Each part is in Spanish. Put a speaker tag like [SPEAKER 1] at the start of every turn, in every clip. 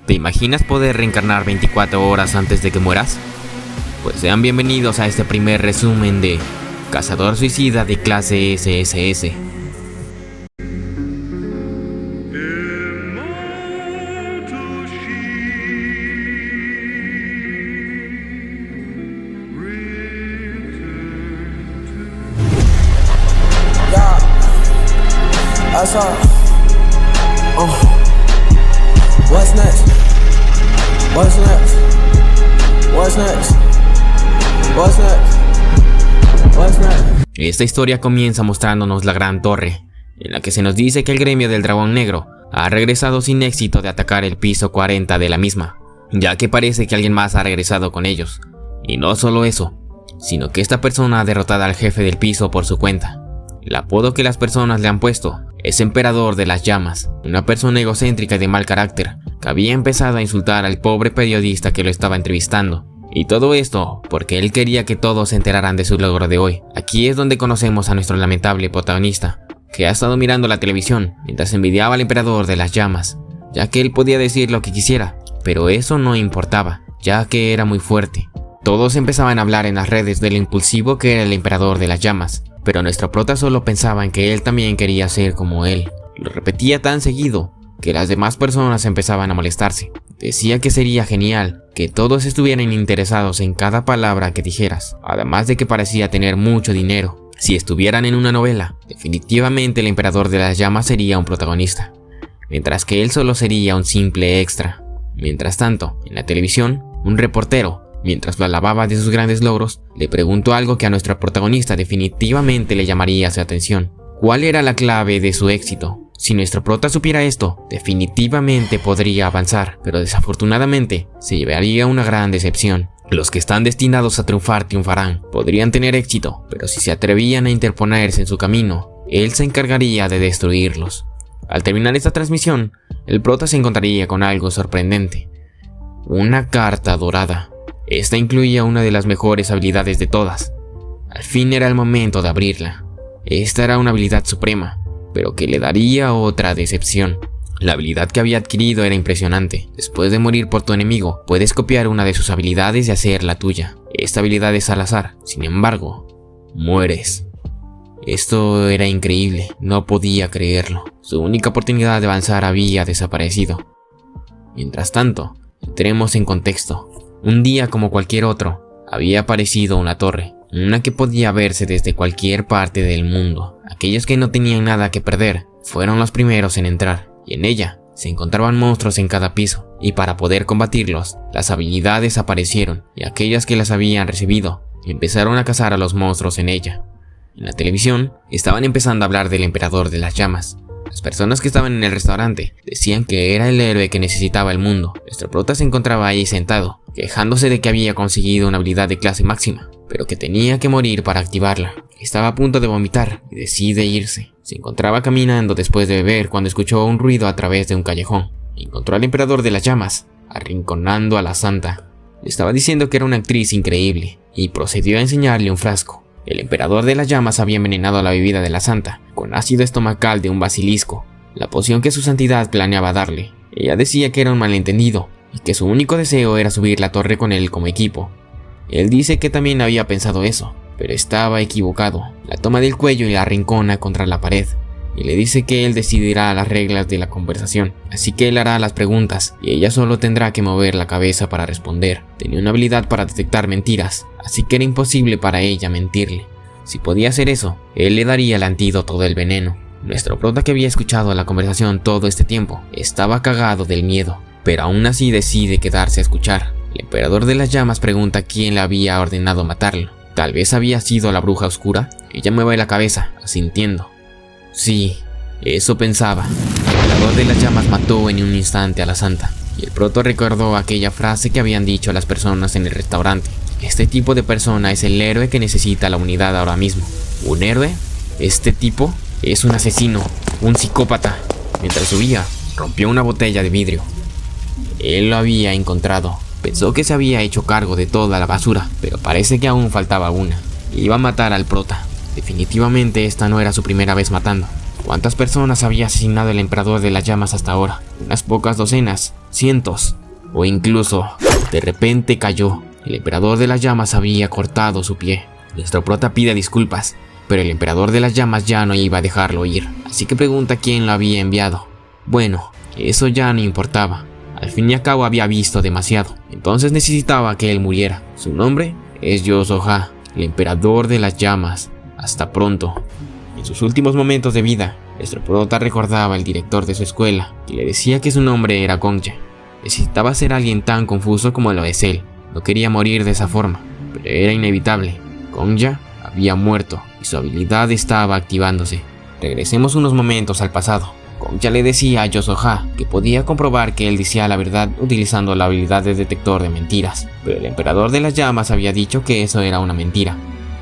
[SPEAKER 1] ¿Te imaginas poder reencarnar 24 horas antes de que mueras? Pues sean bienvenidos a este primer resumen de Cazador Suicida de clase SSS.
[SPEAKER 2] What's next? What's next? What's next? What's next? What's next?
[SPEAKER 1] Esta historia comienza mostrándonos la Gran Torre, en la que se nos dice que el gremio del Dragón Negro ha regresado sin éxito de atacar el piso 40 de la misma, ya que parece que alguien más ha regresado con ellos. Y no solo eso, sino que esta persona ha derrotado al jefe del piso por su cuenta. El apodo que las personas le han puesto es Emperador de las Llamas, una persona egocéntrica y de mal carácter, que había empezado a insultar al pobre periodista que lo estaba entrevistando. Y todo esto porque él quería que todos se enteraran de su logro de hoy. Aquí es donde conocemos a nuestro lamentable protagonista, que ha estado mirando la televisión mientras envidiaba al Emperador de las Llamas, ya que él podía decir lo que quisiera, pero eso no importaba, ya que era muy fuerte. Todos empezaban a hablar en las redes de lo impulsivo que era el Emperador de las Llamas, pero nuestro prota solo pensaba en que él también quería ser como él. Lo repetía tan seguido que las demás personas empezaban a molestarse. Decía que sería genial que todos estuvieran interesados en cada palabra que dijeras, además de que parecía tener mucho dinero. Si estuvieran en una novela, definitivamente el Emperador de las Llamas sería un protagonista, mientras que él solo sería un simple extra. Mientras tanto, en la televisión, un reportero, mientras lo alababa de sus grandes logros, le preguntó algo que a nuestra protagonista definitivamente le llamaría su atención. ¿Cuál era la clave de su éxito? Si nuestro prota supiera esto, definitivamente podría avanzar, pero desafortunadamente se llevaría una gran decepción. Los que están destinados a triunfar triunfarán, podrían tener éxito, pero si se atrevían a interponerse en su camino, él se encargaría de destruirlos. Al terminar esta transmisión, el prota se encontraría con algo sorprendente: una carta dorada. Esta incluía una de las mejores habilidades de todas. Al fin era el momento de abrirla. Esta era una habilidad suprema, pero que le daría otra decepción. La habilidad que había adquirido era impresionante. Después de morir por tu enemigo, puedes copiar una de sus habilidades y hacer la tuya. Esta habilidad es al azar, sin embargo, mueres. Esto era increíble, no podía creerlo. Su única oportunidad de avanzar había desaparecido. Mientras tanto, entremos en contexto. Un día como cualquier otro, había aparecido una torre, una que podía verse desde cualquier parte del mundo. Aquellos que no tenían nada que perder fueron los primeros en entrar, y en ella se encontraban monstruos en cada piso, y para poder combatirlos, las habilidades aparecieron, y aquellas que las habían recibido empezaron a cazar a los monstruos en ella. En la televisión estaban empezando a hablar del Emperador de las Llamas. Las personas que estaban en el restaurante decían que era el héroe que necesitaba el mundo. Nuestro prota se encontraba ahí sentado, quejándose de que había conseguido una habilidad de clase máxima, pero que tenía que morir para activarla. Estaba a punto de vomitar y decide irse. Se encontraba caminando después de beber cuando escuchó un ruido a través de un callejón. Encontró al Emperador de las Llamas, arrinconando a la santa. Le estaba diciendo que era una actriz increíble y procedió a enseñarle un frasco. El Emperador de las Llamas había envenenado la bebida de la santa con ácido estomacal de un basilisco, la poción que su santidad planeaba darle. Ella decía que era un malentendido y que su único deseo era subir la torre con él como equipo. Él dice que también había pensado eso, pero estaba equivocado. La toma del cuello y la arrincona contra la pared, y le dice que él decidirá las reglas de la conversación, así que él hará las preguntas y ella solo tendrá que mover la cabeza para responder. Tenía una habilidad para detectar mentiras, así que era imposible para ella mentirle. Si podía hacer eso, él le daría el antídoto del veneno. Nuestro prota, que había escuchado la conversación todo este tiempo, estaba cagado del miedo, pero aún así decide quedarse a escuchar. El Emperador de las Llamas pregunta quién le había ordenado matarlo. Tal vez había sido la bruja oscura. Ella mueve la cabeza, asintiendo. Sí, eso pensaba. El Emperador de las Llamas mató en un instante a la santa, y el proto recordó aquella frase que habían dicho las personas en el restaurante. Este tipo de persona es el héroe que necesita la unidad ahora mismo. ¿Un héroe? Este tipo es un asesino, un psicópata. Mientras subía, rompió una botella de vidrio. Él lo había encontrado. Pensó que se había hecho cargo de toda la basura, pero parece que aún faltaba una. Iba a matar al prota. Definitivamente esta no era su primera vez matando. ¿Cuántas personas había asesinado el Emperador de las Llamas hasta ahora? Unas pocas docenas. cientos, o incluso, de repente cayó. El emperador de las llamas había cortado su pie. Nuestro prota pide disculpas, pero el emperador de las llamas ya no iba a dejarlo ir, así que pregunta quién lo había enviado. Bueno, eso ya no importaba. Al fin y al cabo había visto demasiado, entonces necesitaba que él muriera. Su nombre es Yasuoha, el emperador de las llamas. Hasta pronto. En sus últimos momentos de vida, nuestro prota recordaba al director de su escuela, y le decía que su nombre era Gongja. Necesitaba ser alguien tan confuso como lo es él. No quería morir de esa forma, pero era inevitable. Gongja había muerto y su habilidad estaba activándose. Regresemos unos momentos al pasado. Gongja le decía a Yasuoha que podía comprobar que él decía la verdad utilizando la habilidad de detector de mentiras, pero el emperador de las llamas había dicho que eso era una mentira.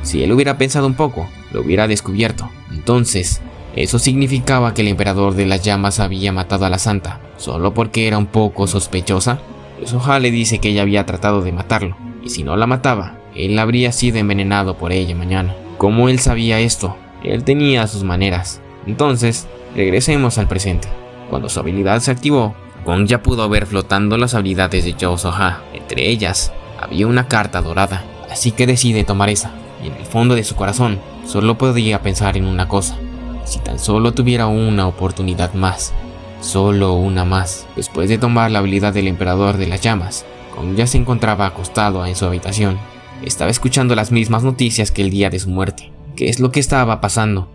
[SPEAKER 1] Si él hubiera pensado un poco, lo hubiera descubierto. Entonces, eso significaba que el emperador de las llamas había matado a la santa, solo porque era un poco sospechosa. Yasuoha le dice que ella había tratado de matarlo, y si no la mataba, él habría sido envenenado por ella mañana. ¿Cómo él sabía esto? Él tenía sus maneras. Entonces, regresemos al presente. Cuando su habilidad se activó, Gongja pudo ver flotando las habilidades de Yasuoha. Entre ellas, había una carta dorada, así que decide tomar esa. Y en el fondo de su corazón, solo podía pensar en una cosa. Si tan solo tuviera una oportunidad más. Solo una más. Después de tomar la habilidad del emperador de las llamas, Gongja se encontraba acostado en su habitación. Estaba escuchando las mismas noticias que el día de su muerte. ¿Qué es lo que estaba pasando?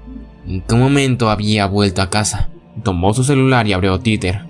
[SPEAKER 1] ¿En qué momento había vuelto a casa? Tomó su celular y abrió Twitter.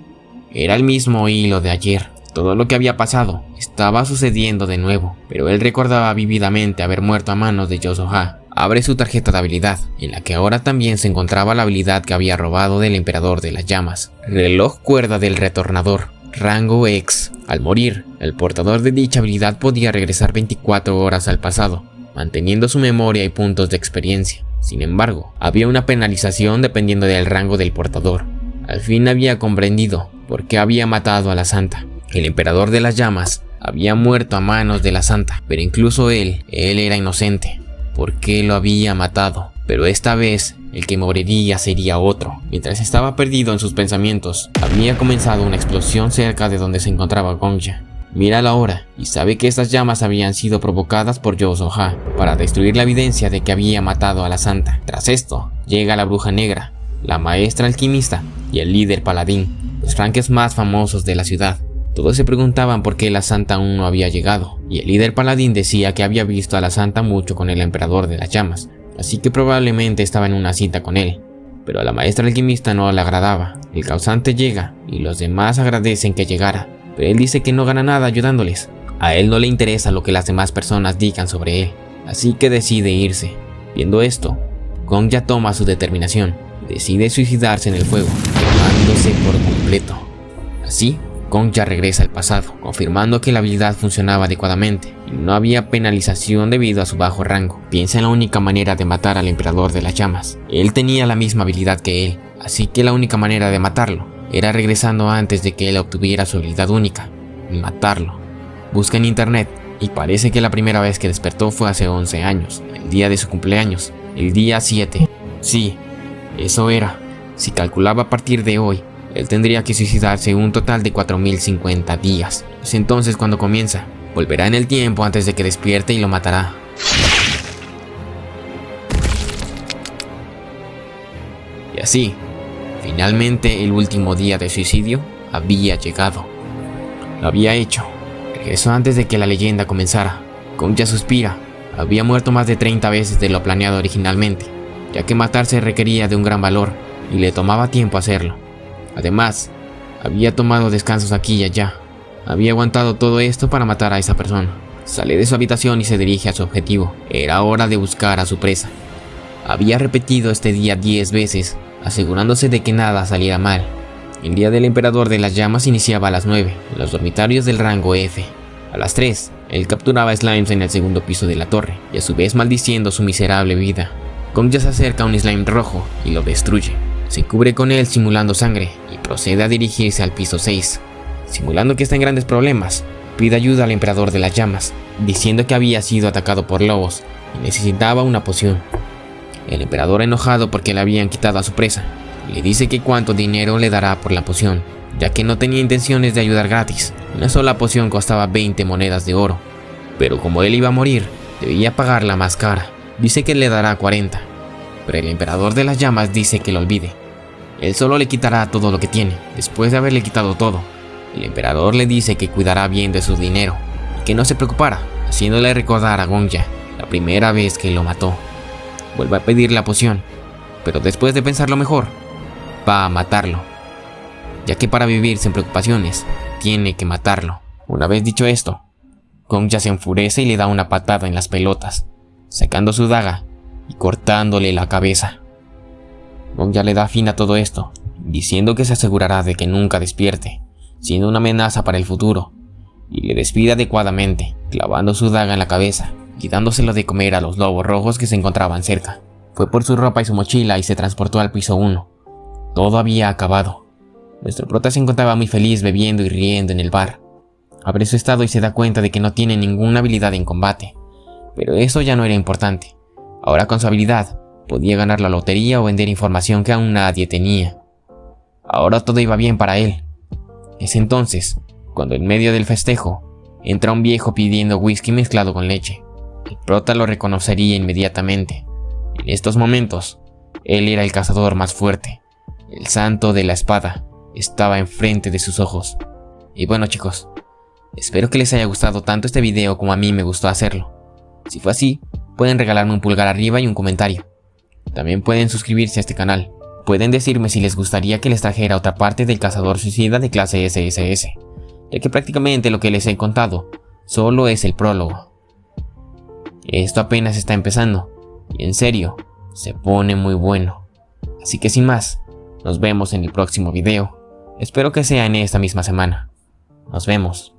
[SPEAKER 1] Era el mismo hilo de ayer. Todo lo que había pasado estaba sucediendo de nuevo, pero él recordaba vívidamente haber muerto a manos de Yasuoha. Abre su tarjeta de habilidad, en la que ahora también se encontraba la habilidad que había robado del emperador de las llamas. Reloj cuerda del retornador, rango X. Al morir, el portador de dicha habilidad podía regresar 24 horas al pasado, manteniendo su memoria y puntos de experiencia. Sin embargo, había una penalización dependiendo del rango del portador. Al fin había comprendido por qué había matado a la santa. El emperador de las llamas había muerto a manos de la santa, pero incluso él era inocente. ¿Por qué lo había matado? Pero esta vez, el que moriría sería otro. Mientras estaba perdido en sus pensamientos, había comenzado una explosión cerca de donde se encontraba Gongja. Mira la hora y sabe que estas llamas habían sido provocadas por Yasuoha para destruir la evidencia de que había matado a la santa. Tras esto, llega la bruja negra, la maestra alquimista y el líder paladín, los ranques más famosos de la ciudad. Todos se preguntaban por qué la santa aún no había llegado, y el líder paladín decía que había visto a la santa mucho con el emperador de las llamas, así que probablemente estaba en una cita con él. Pero a la maestra alquimista no le agradaba. El causante llega y los demás agradecen que llegara, pero él dice que no gana nada ayudándoles. A él no le interesa lo que las demás personas digan sobre él, así que decide irse. Viendo esto, Gongja toma su determinación y decide suicidarse en el fuego, quemándose por completo. Así, Gongja regresa al pasado, confirmando que la habilidad funcionaba adecuadamente y no había penalización debido a su bajo rango. Piensa en la única manera de matar al emperador de las llamas. Él tenía la misma habilidad que él, así que la única manera de matarlo era regresando antes de que él obtuviera su habilidad única, y matarlo. Busca en internet y parece que la primera vez que despertó fue hace 11 años, el día de su cumpleaños, el día 7. Sí, eso era. Si calculaba a partir de hoy, él tendría que suicidarse un total de 4050 días. Es entonces cuando comienza. Volverá en el tiempo antes de que despierte y lo matará. Y así, finalmente el último día de suicidio había llegado. Lo había hecho. Regresó antes de que la leyenda comenzara. Gongja suspira. Había muerto más de 30 veces de lo planeado originalmente, ya que matarse requería de un gran valor y le tomaba tiempo hacerlo. Además, había tomado descansos aquí y allá. Había aguantado todo esto para matar a esa persona. Sale de su habitación y se dirige a su objetivo. Era hora de buscar a su presa. Había repetido este día 10 veces, asegurándose de que nada saliera mal. El día del emperador de las llamas iniciaba a las 9, en los dormitorios del rango F. A las 3, él capturaba slimes en el segundo piso de la torre, y a su vez maldiciendo su miserable vida. Gongja se acerca a un slime rojo y lo destruye. Se cubre con él simulando sangre y procede a dirigirse al piso 6. Simulando que está en grandes problemas, pide ayuda al emperador de las llamas, diciendo que había sido atacado por lobos y necesitaba una poción. El emperador, enojado porque le habían quitado a su presa, Le dice que cuánto dinero le dará por la poción, ya que no tenía intenciones de ayudar gratis. Una sola poción costaba 20 monedas de oro, pero como él iba a morir, debía pagarla más cara. Dice que le dará 40, pero el emperador de las llamas dice que lo olvide. Él solo le quitará todo lo que tiene, después de haberle quitado todo. El emperador le dice que cuidará bien de su dinero, y que no se preocupara, haciéndole recordar a Gonja la primera vez que lo mató. Vuelve a pedir la poción, pero después de pensarlo mejor, va a matarlo, ya que para vivir sin preocupaciones, tiene que matarlo. Una vez dicho esto, Gonja se enfurece y le da una patada en las pelotas, sacando su daga y cortándole la cabeza. Gonja le da fin a todo esto, diciendo que se asegurará de que nunca despierte, siendo una amenaza para el futuro, y le despide adecuadamente, clavando su daga en la cabeza y dándoselo de comer a los lobos rojos que se encontraban cerca. Fue por su ropa y su mochila y se transportó al piso 1. Todo había acabado. Nuestro prota se encontraba muy feliz bebiendo y riendo en el bar. Abre su estado y se da cuenta de que no tiene ninguna habilidad en combate, pero eso ya no era importante. Ahora con su habilidad podía ganar la lotería o vender información que aún nadie tenía. Ahora todo iba bien para él. Es entonces cuando en medio del festejo entra un viejo pidiendo whisky mezclado con leche. El prota lo reconocería inmediatamente. En estos momentos, él era el cazador más fuerte. El santo de la espada estaba enfrente de sus ojos. Y bueno chicos, espero que les haya gustado tanto este video como a mí me gustó hacerlo. Si fue así, pueden regalarme un pulgar arriba y un comentario. También pueden suscribirse a este canal. Pueden decirme si les gustaría que les trajera otra parte del cazador suicida de clase SSS, ya que prácticamente lo que les he contado solo es el prólogo. Esto apenas está empezando, y en serio, se pone muy bueno. Así que sin más, nos vemos en el próximo video. Espero que sea en esta misma semana. Nos vemos.